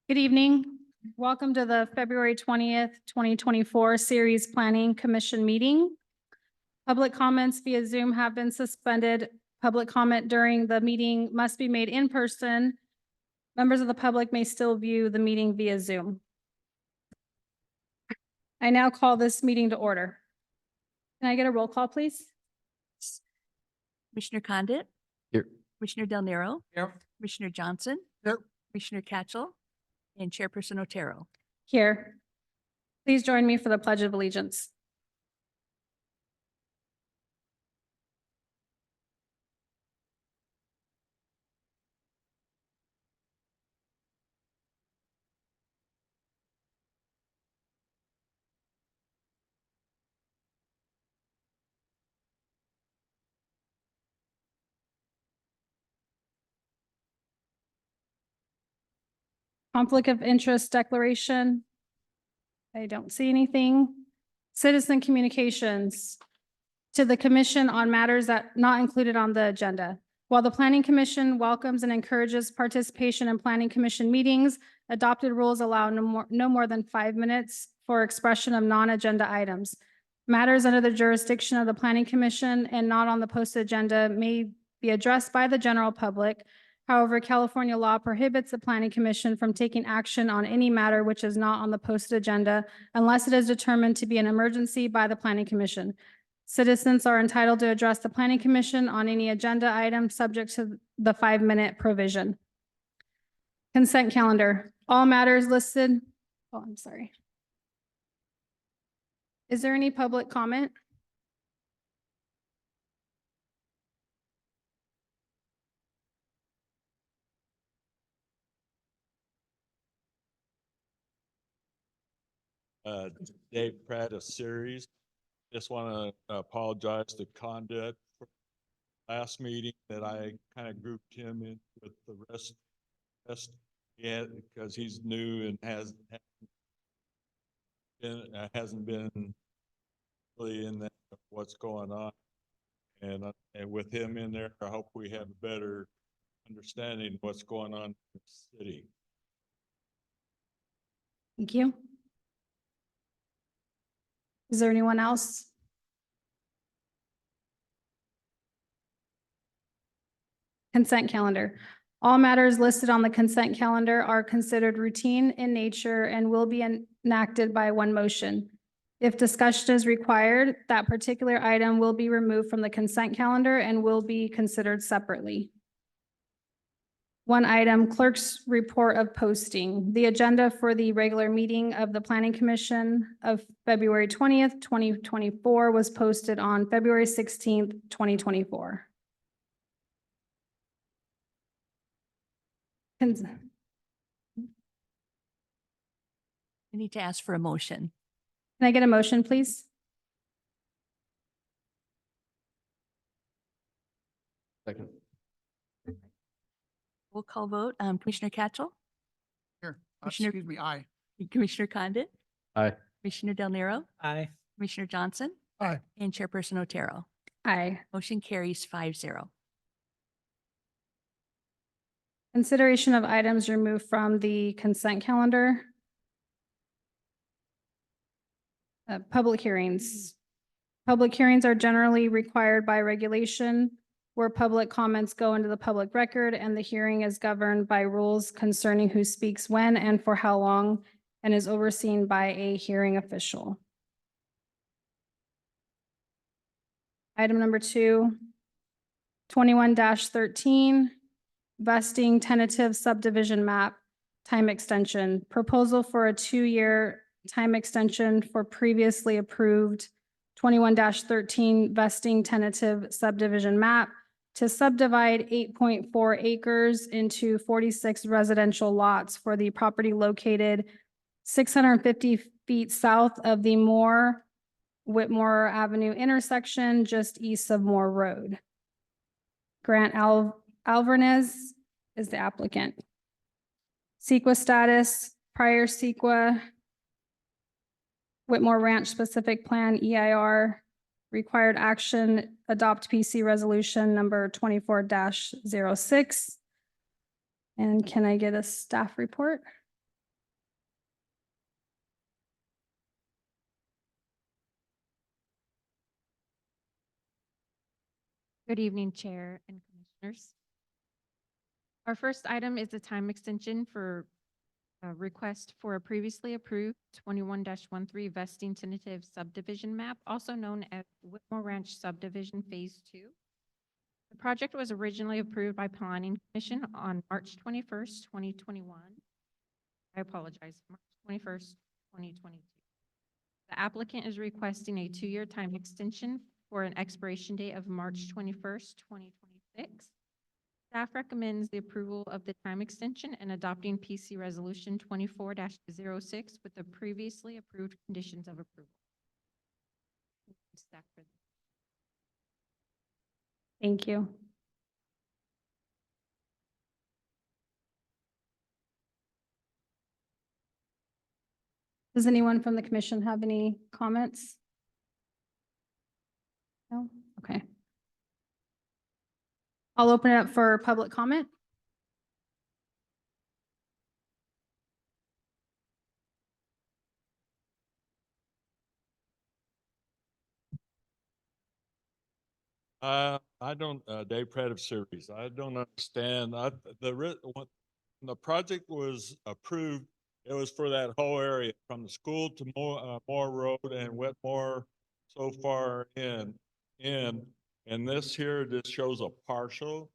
Good evening. Welcome to the February 20th, 2024 Series Planning Commission meeting. Public comments via Zoom have been suspended. Public comment during the meeting must be made in person. Members of the public may still view the meeting via Zoom. I now call this meeting to order. Can I get a roll call, please? Commissioner Condit, Here. Commissioner Del Nero, Here. Commissioner Johnson, Here. Commissioner Catchell, and Chairperson Otero. Here. Please join me for the Pledge of Allegiance. Conflict of interest declaration. I don't see anything. Citizen communications to the commission on matters that not included on the agenda. While the Planning Commission welcomes and encourages participation in Planning Commission meetings, adopted rules allow no more than 5 minutes for expression of non-agenda items. Matters under the jurisdiction of the Planning Commission and not on the posted agenda may be addressed by the general public. However, California law prohibits the Planning Commission from taking action on any matter which is not on the posted agenda unless it is determined to be an emergency by the Planning Commission. Citizens are entitled to address the Planning Commission on any agenda item subject to the 5-minute provision. Consent calendar. All matters listed. Oh, I'm sorry. Is there any public comment? Dave Pratt of Series. Just want to apologize to Condit for last meeting that I kind of grouped him in with the rest. Yeah, because he's new and hasn't been really in that what's going on. And with him in there, I hope we have a better understanding of what's going on in the city. Thank you. Is there anyone else? Consent calendar. All matters listed on the consent calendar are considered routine in nature and will be enacted by one motion. If discussion is required, that particular item will be removed from the consent calendar and will be considered separately. One item, clerk's report of posting. The agenda for the regular meeting of the Planning Commission of February 20th, 2024 was posted on February 16th, 2024. I need to ask for a motion. Can I get a motion, please? Second. Roll call vote. Commissioner Catchell, Here. Commissioner- Excuse me, aye. Commissioner Condit, Aye. Commissioner Del Nero, Aye. Commissioner Johnson, Aye. and Chairperson Otero. Aye. Motion carries 5-0. Consideration of items removed from the consent calendar. Public hearings. Public hearings are generally required by regulation where public comments go into the public record and the hearing is governed by rules concerning who speaks when and for how long and is overseen by a hearing official. Item number 2, 21-13, vesting tentative subdivision map, time extension. Proposal for a 2-year time extension for previously approved 21-13 vesting tentative subdivision map to subdivide 8.4 acres into 46 residential lots for the property located 650 feet south of the Whitmore Avenue intersection, just east of Moore Road. Grant Alvarez is the applicant. CEQA status, prior CEQA, Whitmore Ranch Specific Plan, EIR, required action, adopt PC resolution number 24-06. And can I get a staff report? Good evening, Chair and Commissioners. Our first item is a time extension for a request for a previously approved 21-13 vesting tentative subdivision map, also known as Whitmore Ranch Subdivision Phase 2. The project was originally approved by Planning Commission on March 21st, 2021. I apologize, March 21st, 2022. The applicant is requesting a 2-year time extension for an expiration date of March 21st, 2026. Staff recommends the approval of the time extension and adopting PC Resolution 24-06 with the previously approved conditions of approval. Staff for- Thank you. Does anyone from the commission have any comments? No? Okay. I'll open it up for public comment. I don't, Dave Pratt of Series. I don't understand. When the project was approved, it was for that whole area from the school to Moore Road and Wetmore so far and this here just shows a partial.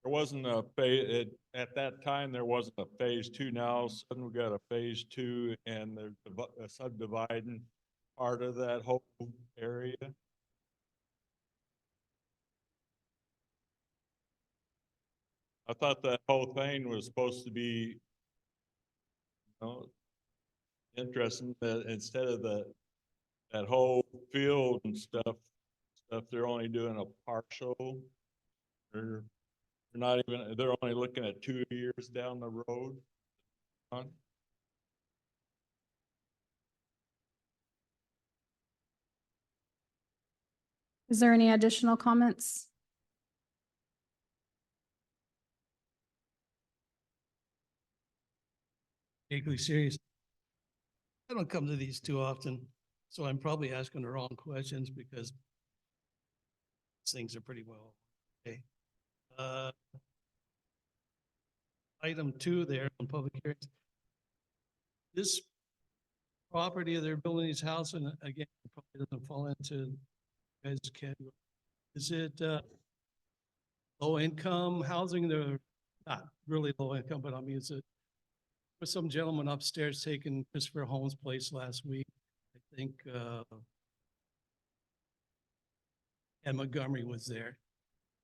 There wasn't a phase, at that time, there wasn't a phase 2. Now suddenly we got a phase 2 and there's a subdividing part of that whole area. I thought that whole thing was supposed to be, interesting that instead of that whole field and stuff, they're only doing a partial. They're not even, they're only looking at 2 years down the road. Is there any additional comments? Vaguely serious. I don't come to these too often, so I'm probably asking the wrong questions because things are pretty well. Okay. Item 2 there on public hearings. This property, they're building this house, and again, it probably doesn't fall into guys' category. Is it low income housing? They're not really low income, but I mean, is it? Was some gentleman upstairs taking Christopher Holmes' place last week, I think, and Montgomery was there.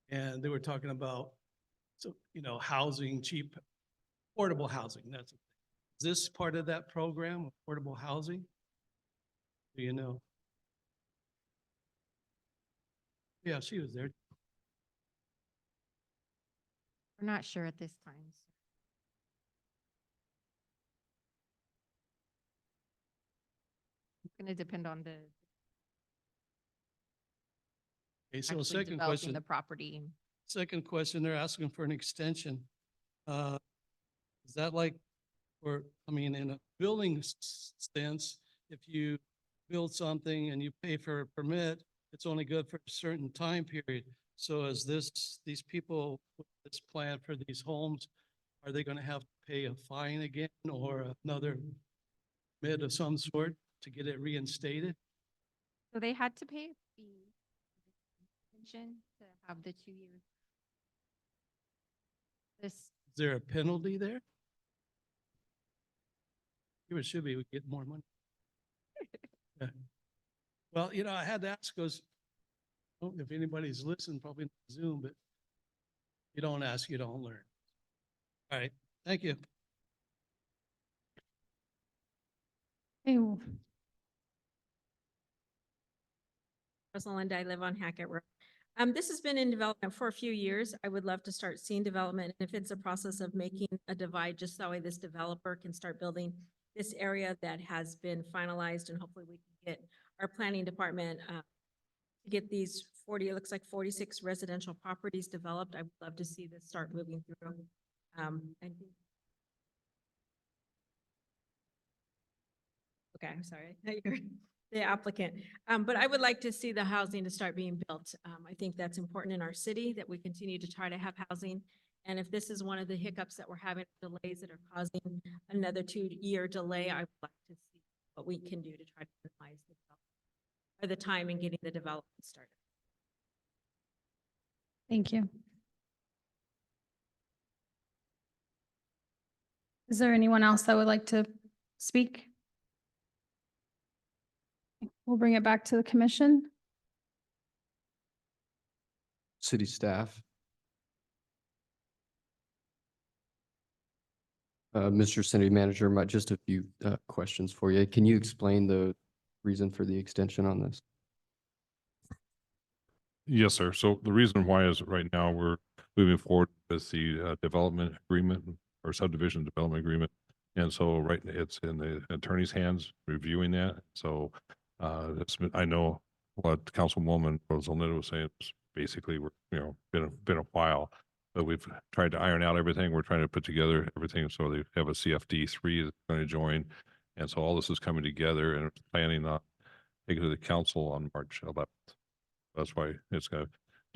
And they were talking about, housing, cheap, affordable housing. Is this part of that program, affordable housing? Do you know? Yeah, she was there. We're not sure at this time. It's going to depend on the Okay, so actually second developing question. the property. Second question, they're asking for an extension. Is that like in a building sense, if you build something and you pay for a permit, it's only good for a certain time period. So is these people with this plan for these homes, are they going to have to pay a fine again or another permit of some sort to get it reinstated? So they had to pay a fee extension to have the 2 years. This, Is there a penalty there? It should be, we get more money. Yeah. Well, I had to ask because if anybody's listening, probably not Zoom, but you don't ask, you don't learn. All right, thank you. Ew. Rosalind, I live on Hackett Road. This has been in development for a few years. I would love to start seeing development. If it's a process of making a divide, just that way this developer can start building this area that has been finalized, and hopefully we can get our planning department to get these 40, it looks like 46 residential properties developed. I would love to see this start moving through. Okay, I'm sorry. the applicant. But I would like to see the housing to start being built. I think that's important in our city, that we continue to try to have housing. And if this is one of the hiccups that we're having, delays that are causing another 2-year delay, I would like to see what we can do to try to minimize the time in getting the development started. Thank you. Is there anyone else that would like to speak? We'll bring it back to the commission. City staff. Mr. City Manager, just a few questions for you. Can you explain the reason for the extension on this? Yes, sir. So the reason why is right now we're moving forward with the development agreement or subdivision development agreement. And so it's in the attorney's hands reviewing that. So I know what Councilwoman Rosalita was saying. It's basically, we're, been a while, but we've tried to iron out everything. We're trying to put together everything. So they have a CFD3 that's going to join. And so all this is coming together and planning on taking to the council on March 11th. That's why they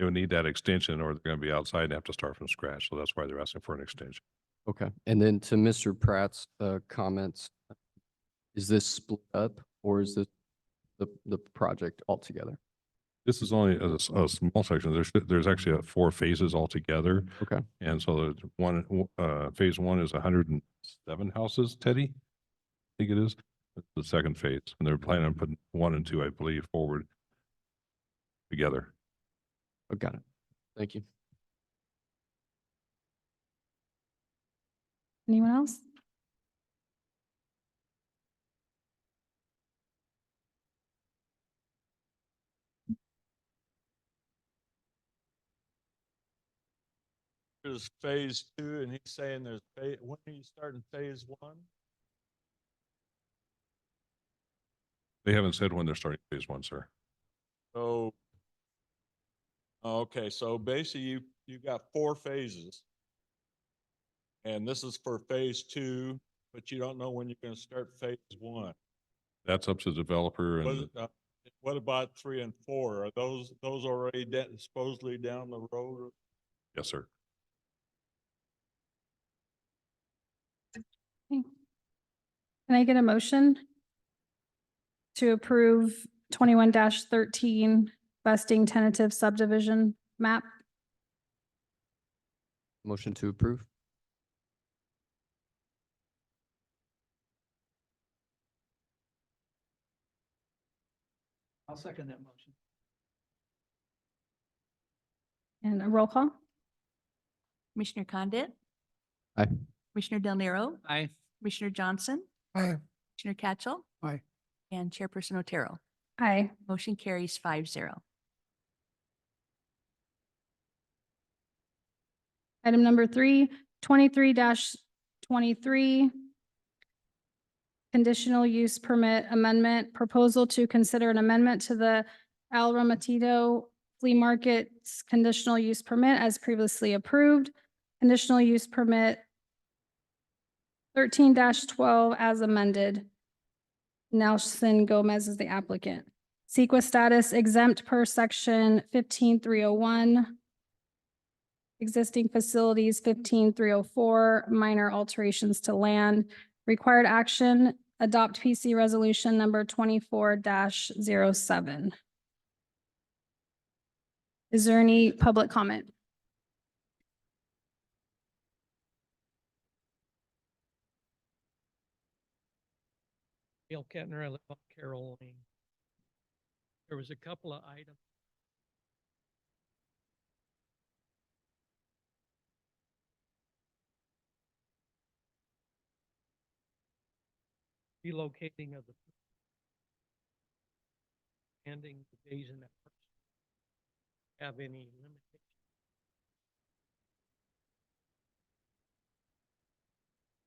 would need that extension or they're going to be outside and have to start from scratch. So that's why they're asking for an extension. Okay. And then to Mr. Pratt's comments, is this split up or is this the project altogether? This is only a small section. There's actually 4 phases altogether. Okay. And so phase 1 is 107 houses, Teddy. I think it is. That's the second phase. And they're planning on putting 1 and 2, I believe, forward together. Oh, got it. Thank you. Anyone else? There's phase 2 and he's saying there's when are you starting phase 1? They haven't said when they're starting phase 1, sir. So, okay, so basically you got 4 phases. And this is for phase 2, but you don't know when you're gonna start phase 1. That's up to the developer and What about 3 and 4? Are those already supposedly down the road? yes, sir. Can I get a motion to approve 21-13 vesting tentative subdivision map? Motion to approve. I'll second that motion. And a roll call? Commissioner Condit? Aye. Commissioner Del Nero? Aye. Commissioner Johnson? Aye. Commissioner Catchell? Aye. And Chairperson Otero. Aye. Motion carries 5-0. Item number 3, 23-23. Conditional use permit amendment, proposal to consider an amendment to the El Ramatito Flea Market's conditional use permit as previously approved. Conditional use permit 13-12 as amended. Nelson Gomez is the applicant. CEQA status exempt per section 15301. Existing facilities 15304, minor alterations to land. Required action, adopt PC resolution number 24-07. Is there any public comment? Gail Kettner, I live on Carroll Lane. There was a couple of items. Relocating of the ending the days in that person have any limitation?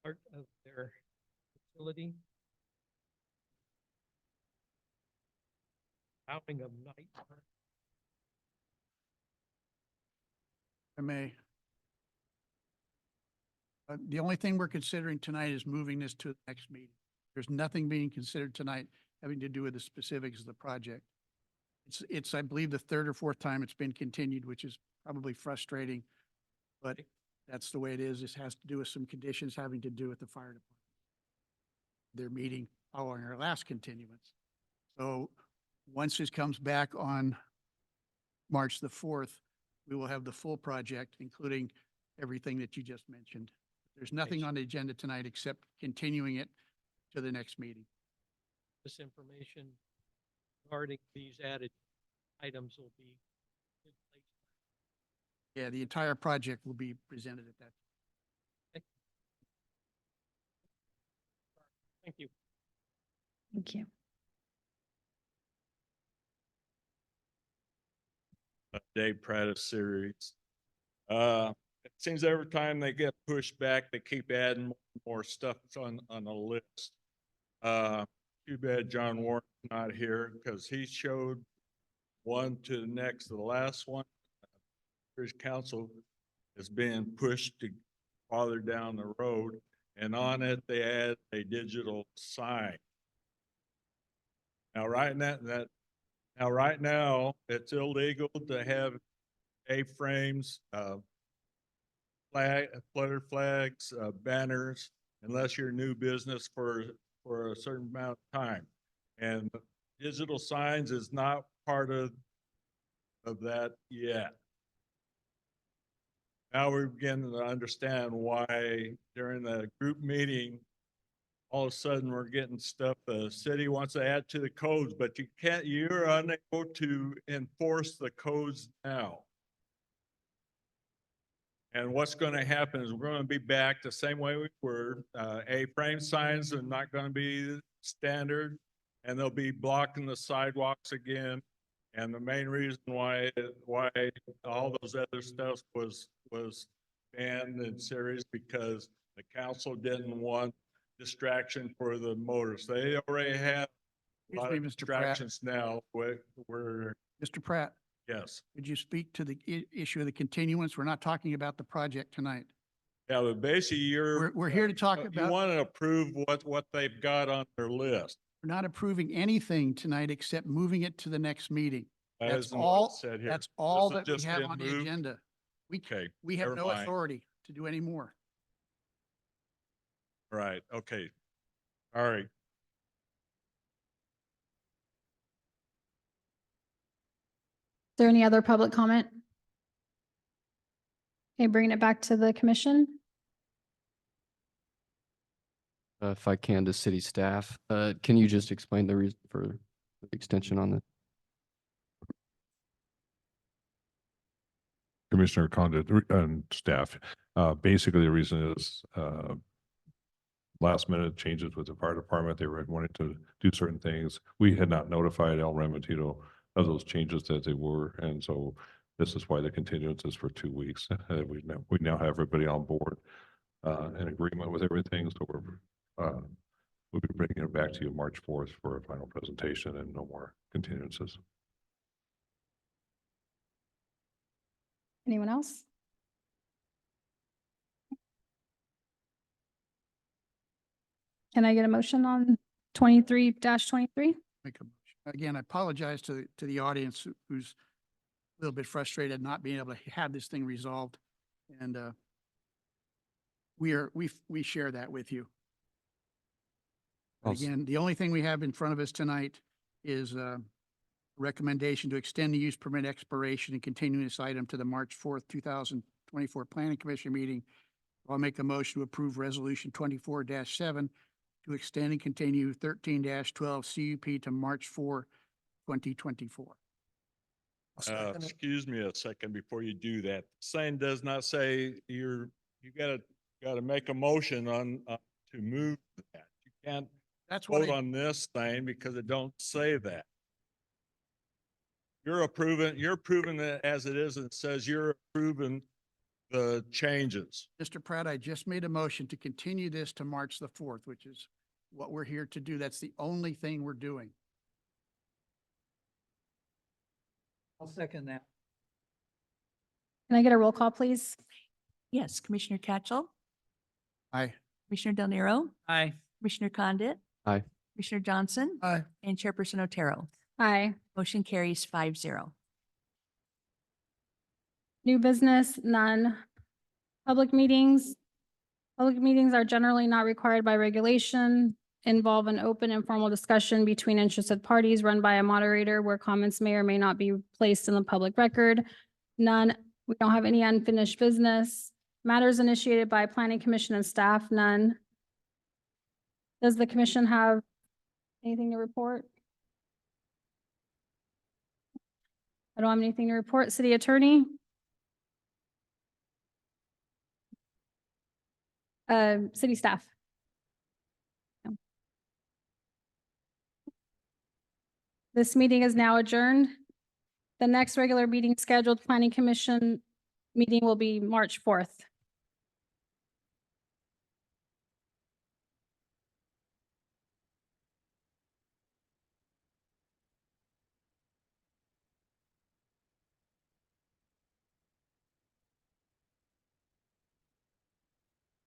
Part of their facility. Outing of night. I may. The only thing we're considering tonight is moving this to the next meeting. There's nothing being considered tonight having to do with the specifics of the project. It's, I believe, the third or fourth time it's been continued, which is probably frustrating, but that's the way it is. This has to do with some conditions having to do with the fire department. Their meeting following our last continuance. So once this comes back on March the 4th, we will have the full project, including everything that you just mentioned. There's nothing on the agenda tonight except continuing it to the next meeting. This information regarding these added items will be in place. Yeah, the entire project will be presented at that. Thank you. Thank you. Dave Pratt of Series. It seems every time they get pushed back, they keep adding more stuff on the list. Too bad John Warren's not here because he showed one to the next. The last one, his council is being pushed to farther down the road, and on it they add a digital sign. Now, right now, it's illegal to have A-frames, flutter flags, banners, unless you're new business for a certain amount of time. And digital signs is not part of that yet. Now we're beginning to understand why during the group meeting, all of a sudden we're getting stuff the city wants to add to the codes, but you're unable to enforce the codes now. And what's going to happen is we're going to be back the same way we were. A-frame signs are not going to be standard, and they'll be blocking the sidewalks again. And the main reason why all those other stuff was banned in series because the council didn't want distraction for the motorists. They already have a lot Excuse of me, Mr. Pratt. distractions now. We're Mr. Pratt, yes. would you speak to the issue of the continuance? We're not talking about the project tonight. Yeah, but basically We're here to talk you about, want to approve what they've got on their list. we're not approving anything tonight except moving it to the next meeting. That That's isn't what it all, said here. that's all This has that we just have been on the moved. agenda. Okay, We have never no mind. authority to do any more. Right, okay. All right. Is there any other public comment? Okay, bringing it back to the commission. If I can, to city staff, can you just explain the reason for the extension on this? Commissioner Condit and staff, basically the reason is, last minute changes with the fire department. They were wanting to do certain things. We had not notified El Ramatito of those changes that they were. And so this is why the continuance is for 2 weeks. We now have everybody on board, in agreement with everything. So we'll be bringing it back to you March 4th for a final presentation and no more continuances. Anyone else? Can I get a motion on 23-23? Make a motion. Again, I apologize to the audience who's a little bit frustrated not being able to have this thing resolved. And we share that with you. But I'll s- again, the only thing we have in front of us tonight is a recommendation to extend the use permit expiration and continue this item to the March 4th, 2024 Planning Commission meeting. I'll make a motion to approve Resolution 24-7 to extend and continue 13-12 CUP to March 4, 2024. Excuse me a second before you do that. Sign does not say you gotta make a motion on, to move that. You can't That's what vote on this thing because it don't say that. You're approving it as it is and it says you're approving the changes. Mr. Pratt, I just made a motion to continue this to March the 4th, which is what we're here to do. That's the only thing we're doing. I'll second that. Can I get a roll call, please? Yes, Commissioner Catchell, Aye. Commissioner Del Nero, Aye. Commissioner Condit. Aye. Commissioner Johnson. Aye. And Chairperson Otero. Aye. Motion carries 5-0. New business, none. Public meetings. Public meetings are generally not required by regulation, involve an open informal discussion between interested parties run by a moderator where comments may or may not be placed in the public record. None. We don't have any unfinished business. Matters initiated by planning commission and staff, none. Does the commission have anything to report? I don't have anything to report. City attorney? City staff? No. This meeting is now adjourned. The next regular meeting scheduled planning commission meeting will be March 4th.